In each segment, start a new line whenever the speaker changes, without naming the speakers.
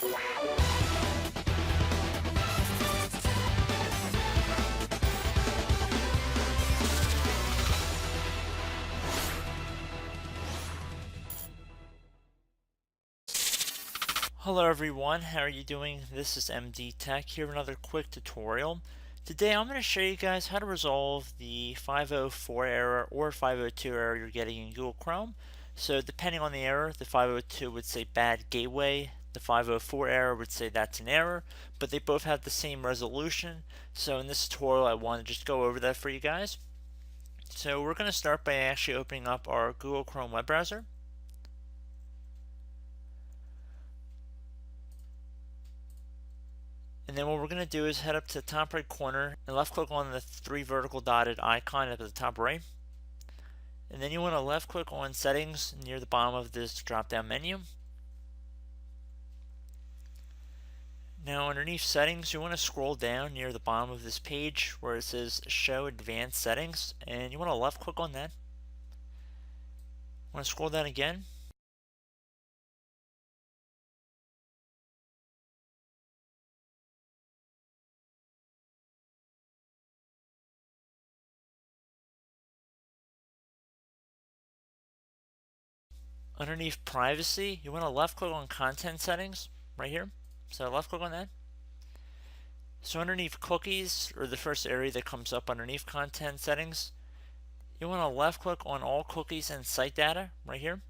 Hello everyone, how are you doing? This is MD Tech here with another quick tutorial. Today I'm going to show you guys how to resolve the 504 error or 502 error you're getting in Google Chrome. So depending on the error, the 502 would say bad gateway, the 504 error would say that's an error, but they both have the same resolution. So in this tutorial I want to just go over that for you guys. So we're going to start by actually opening up our Google Chrome web browser. And then what we're going to do is head up to the top right corner and left click on the three vertical dotted icon up at the top right. And then you want to left click on settings near the bottom of this drop down menu. Now underneath settings you want to scroll down near the bottom of this page where it says show advanced settings, and you want to left click on that. Want to scroll down again. Underneath privacy, you want to left click on content settings right here. So left click on that. So underneath cookies, or the first area that comes up underneath content settings, you want to left click on all cookies and site data right here.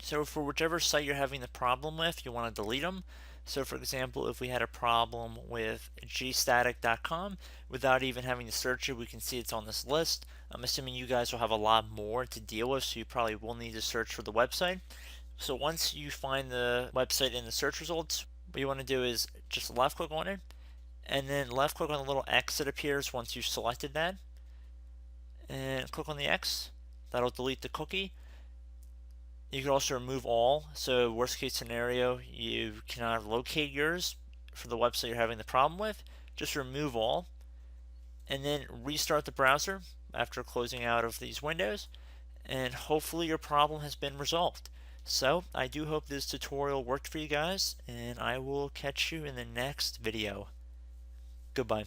So for whichever site you're having the problem with, you want to delete them. So for example, if we had a problem with gstatic.com, without even having to search it, we can see it's on this list. I'm assuming you guys will have a lot more to deal with, so you probably will need to search for the website. So once you find the website in the search results, what you want to do is just left click on it, and then left click on the little X that appears once you've selected that, and click on the X. That'll delete the cookie. You can also remove all. So worst case scenario, you cannot locate yours for the website you're having the problem with. Just remove all, and then restart the browser after closing out of these windows, and hopefully your problem has been resolved. So I do hope this tutorial worked for you guys, and I will catch you in the next video. Goodbye.